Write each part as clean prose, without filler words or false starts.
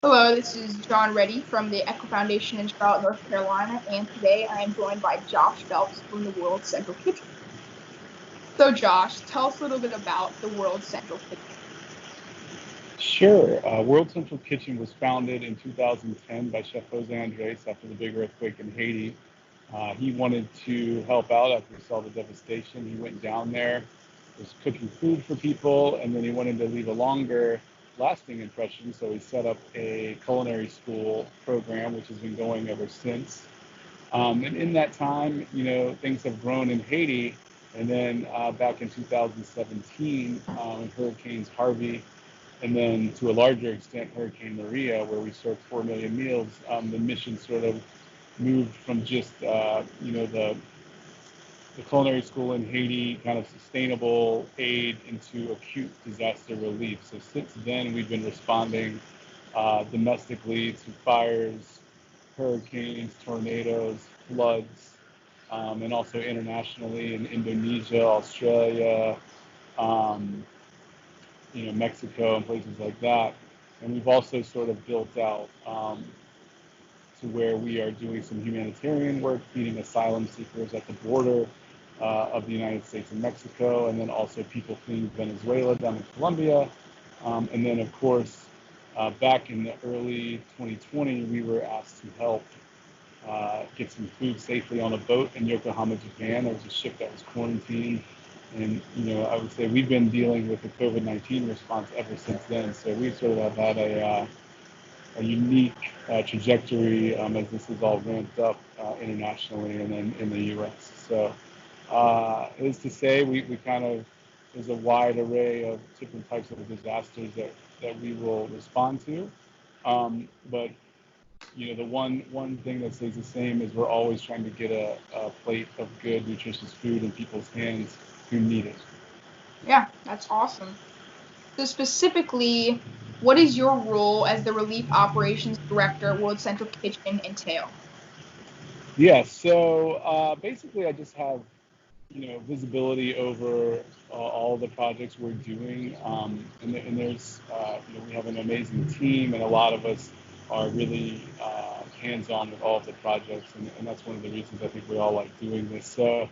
Hello, this is John Reddy from the Echo Foundation in Charlotte, North Carolina, and today I am joined by Josh Phelps from the World Central Kitchen. So Josh, tell us a little bit about the World Central Kitchen. Sure. World Central Kitchen was founded in 2010 by Chef Jose Andres after the big earthquake in Haiti. He wanted to help out after he saw the devastation. He went down there, was cooking food for people, and then he wanted to leave a longer lasting impression, so he set up a culinary school program, which has been going ever since. And in that time, things have grown in Haiti. And then back in 2017, Hurricanes Harvey and then to a larger extent, Hurricane Maria, where we served 4 million meals, the mission sort of moved from just, the culinary school in Haiti, kind of sustainable aid into acute disaster relief. So since then, we've been responding domestically to fires, hurricanes, tornadoes, floods, and also internationally in Indonesia, Australia, um, Mexico and places like that. And we've also sort of built out to where we are doing some humanitarian work, feeding asylum seekers at the border of the United States and Mexico, and then also people fleeing Venezuela down in Colombia. And then, of course, back in the early 2020, we were asked to help get some food safely on a boat in Yokohama, Japan. There was a ship that was quarantined. And, I would say we've been dealing with the COVID-19 response ever since then. So we sort of have had a unique trajectory as this is all ramped up internationally and then in the U.S. So is to say we kind of, there's a wide array of different types of disasters that we will respond to. But the one thing that stays the same is we're always trying to get a plate of good, nutritious food in people's hands who need it. Yeah, that's awesome. So specifically, what is your role as the Relief Operations Director at World Central Kitchen entail? Yeah, so basically I just have, visibility over all the projects we're doing. And there's, we have an amazing team, and a lot of us are really hands-on with all of the projects, and that's one of the reasons I think we all like doing this. So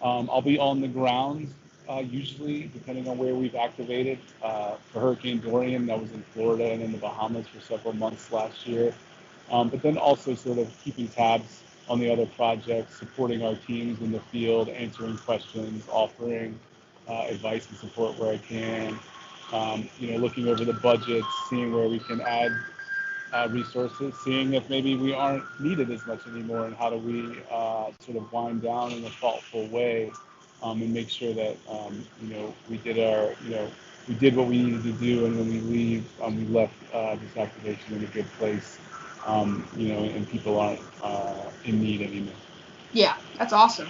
I'll be on the ground usually, depending on where we've activated. For Hurricane Dorian, that was in Florida and in the Bahamas for several months last year. But then also sort of keeping tabs on the other projects, supporting our teams in the field, answering questions, offering advice and support where I can, looking over the budgets, seeing where we can add resources, seeing if maybe we aren't needed as much anymore, and how do we sort of wind down in a thoughtful way, and make sure that we did we did what we needed to do, and when we leave, we left this activation in a good place, and people aren't in need anymore. Yeah, that's awesome.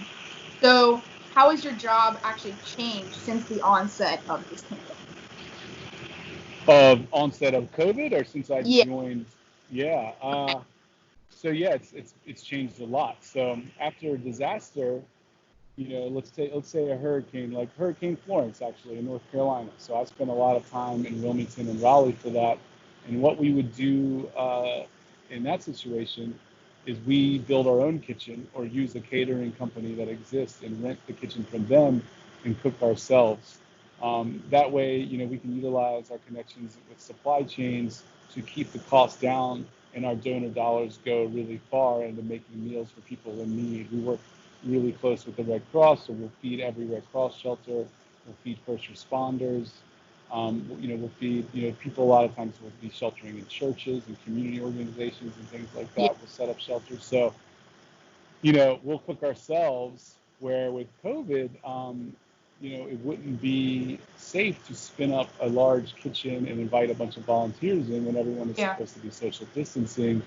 So how has your job actually changed since the onset of this pandemic? Of onset of COVID, or since I Yeah. joined? Yeah. So yeah, it's changed a lot. So after a disaster, let's say a hurricane, like Hurricane Florence, actually in North Carolina. So I spent a lot of time in Wilmington and Raleigh for that. And what we would do in that situation is we build our own kitchen or use a catering company that exists and rent the kitchen from them and cook ourselves. That way, we can utilize our connections with supply chains to keep the cost down, and our donor dollars go really far into making meals for people in need. We work really close with the Red Cross, so we'll feed every Red Cross shelter, we'll feed first responders, we'll feed, people a lot of times will be sheltering in churches and community organizations and things like Yeah. that. We'll set up shelters. So, we'll cook ourselves, where with COVID, it wouldn't be safe to spin up a large kitchen and invite a bunch of volunteers in when everyone is Yeah. supposed to be social distancing.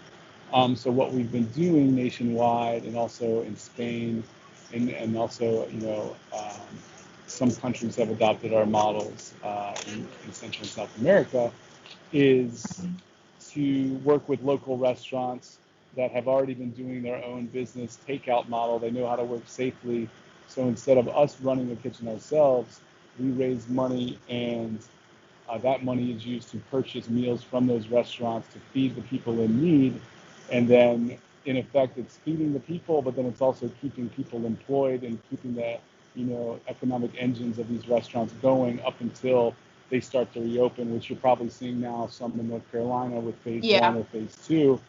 So what we've been doing nationwide, and also in Spain, and also, some countries have adopted our models in Central and South America, is to work with local restaurants that have already been doing their own business takeout model. They know how to work safely. So instead of us running the kitchen ourselves, we raise money and That money is used to purchase meals from those restaurants to feed the people in need. And then, in effect, it's feeding the people, but then it's also keeping people employed and keeping the, economic engines of these restaurants going up until they start to reopen, which you're probably seeing now some in North Carolina with phase Yeah. one or phase two.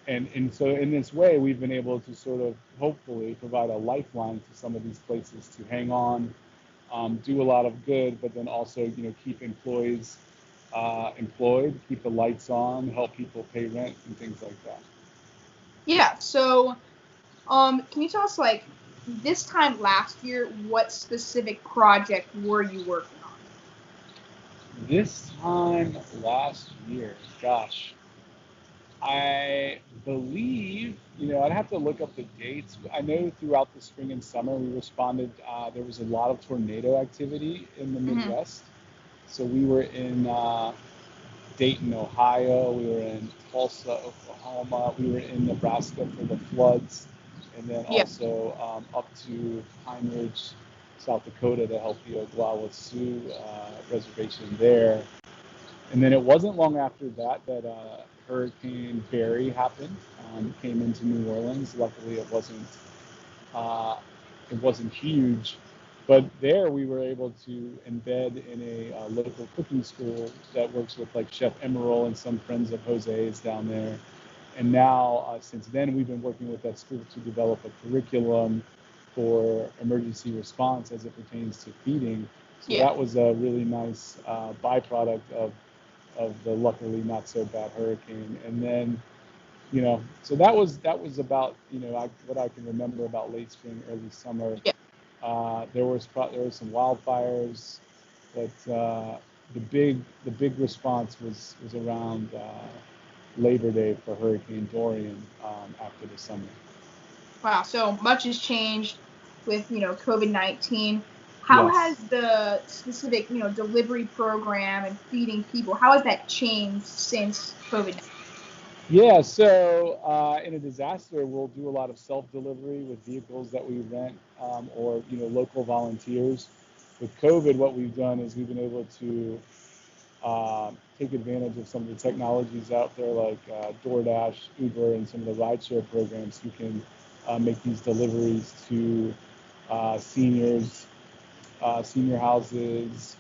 And so in this way, we've been able to sort of hopefully provide a lifeline to some of these places to hang on, do a lot of good, but then also, keep employees employed, keep the lights on, help people pay rent and things like that. Yeah. So, can you tell us, like, this time last year, what specific project were you working on? This time last year, gosh, I believe, I'd have to look up the dates. I know throughout the spring and summer we responded, there was a lot of tornado activity in the Mm-hmm. Midwest. So we were in Dayton, Ohio, we were in Tulsa, Oklahoma, we were in Nebraska for the floods, and then Yeah. also up to Pine Ridge, South Dakota to help the Oglala Sioux reservation there. And then it wasn't long after that that Hurricane Barry happened, came into New Orleans. Luckily, uh, it wasn't huge, but there we were able to embed in a local cooking school that works with like Chef Emerald and some friends of Jose's down there. And now, since then, we've been working with that school to develop a curriculum for emergency response as it pertains to feeding. So Yeah. that was a really nice byproduct of the luckily not so bad hurricane. And then, so that was about, what I can remember about late spring, early summer. Yeah. There was some wildfires, but the big response was around Labor Day for Hurricane Dorian after the summer. Wow. So much has changed with, COVID-19. How has Yes. the specific, delivery program and feeding people, how has that changed since COVID-19? Yeah, so in a disaster, we'll do a lot of self-delivery with vehicles that we rent, or local volunteers. With COVID, what we've done is we've been able to take advantage of some of the technologies out there, like DoorDash, Uber, and some of the rideshare programs who can make these deliveries to seniors, senior houses,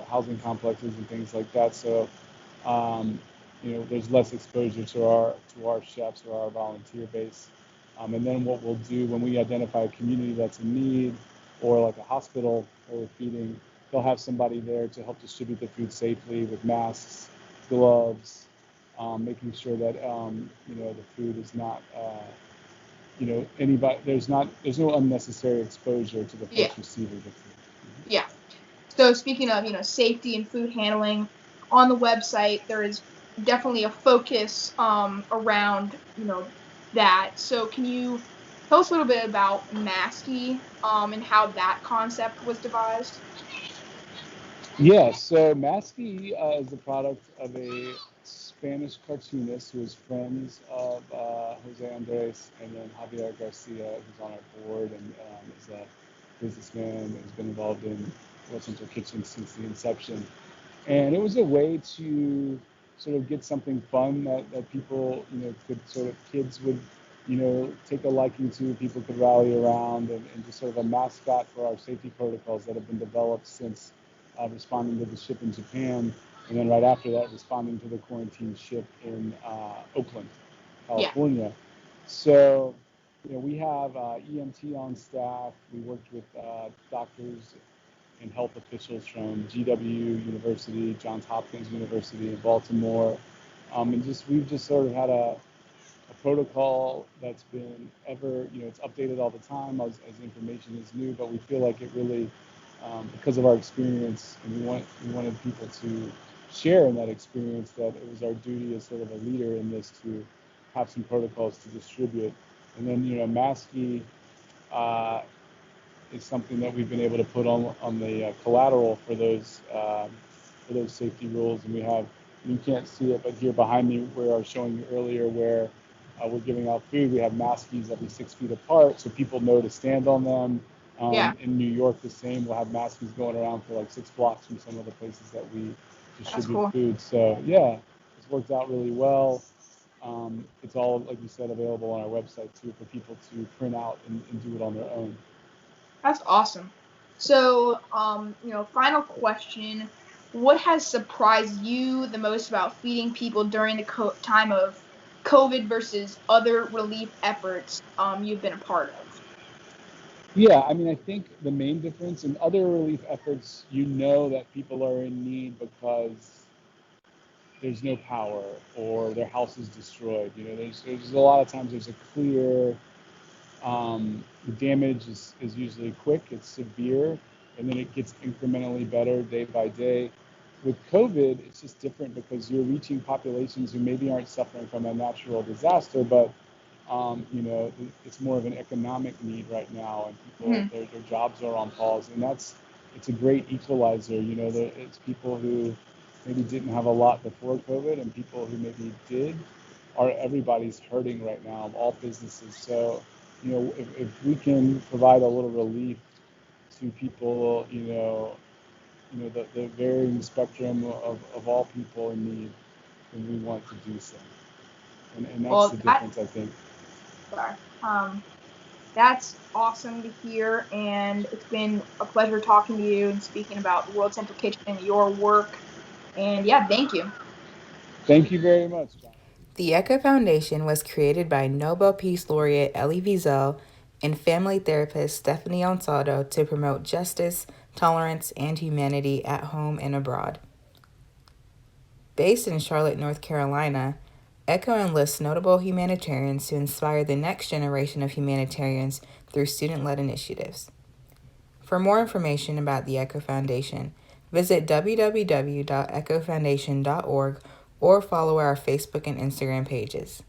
housing complexes, and things like that. So um, there's less exposure to our chefs or our volunteer base. And then what we'll do when we identify a community that's in need, or like a hospital where we're feeding, they'll have somebody there to help distribute the food safely with masks, gloves, making sure that the food is not, anybody. There's no unnecessary exposure to the Yeah. folks receiving the food. Yeah. So speaking of, safety and food handling, on the website there is definitely a focus around, that. So can you tell us a little bit about Masky and how that concept was devised? Yeah, so Maskey is the product of a Spanish cartoonist who is friends of Jose Andres and then Javier Garcia, who's on our board and is a businessman and has been involved in West Central Kitchen since the inception. And it was a way to sort of get something fun that people, could sort of, kids would, take a liking to, people could rally around, and just sort of a mascot for our safety protocols that have been developed since responding to the ship in Japan, and then right after that, responding to the quarantine ship in Oakland, Yeah. California. So, we have EMT on staff. We worked with doctors and health officials from GW University, Johns Hopkins University in Baltimore, and we've just sort of had a protocol that's been ever, it's updated all the time as information is new, but we feel like it really, because of our experience, and we wanted people to share in that experience, that it was our duty as sort of a leader in this to have some protocols to distribute. And then, Maskey is something that we've been able to put on the collateral for those safety rules, and we have. You can't see it, but here behind me, where I was showing you earlier, where we're giving out food, we have maskies every 6 feet apart, so people know to stand on them. Yeah. In New York, the same. We'll have maskies going around for like 6 blocks from some of the places that we distribute cool. food. So yeah, it's worked out really well. It's all, like you said, available on our website too for people to print out and do it on their own. That's awesome. So, final question. What has surprised you the most about feeding people during the time of COVID versus other relief efforts you've been a part of? Yeah, I mean, I think the main difference in other relief efforts, you know that people are in need because there's no power or their house is destroyed. You know, there's a lot of times there's a clear, the damage is usually quick, it's severe, and then it gets incrementally better day by day. With COVID, it's just different because you're reaching populations who maybe aren't suffering from a natural disaster, but it's more of an economic need right now, and people, Mm-hmm. their jobs are on pause, and it's a great equalizer. It's people who maybe didn't have a lot before COVID, and people who maybe did. Everybody's hurting right now, all businesses. So, if we can provide a little relief to people, the varying spectrum of all people in need, then we want to do so. And that's Well, the difference, I think. sorry. That's awesome to hear, and it's been a pleasure talking to you and speaking about the World Central Kitchen and your work. And yeah, thank you. Thank you very much, John. The Echo Foundation was created by Nobel Peace Laureate Elie Wiesel and family therapist Stephanie Ansaldo to promote justice, tolerance, and humanity at home and abroad. Based in Charlotte, North Carolina, Echo enlists notable humanitarians to inspire the next generation of humanitarians through student-led initiatives. For more information about the Echo Foundation, visit www.echofoundation.org or follow our Facebook and Instagram pages.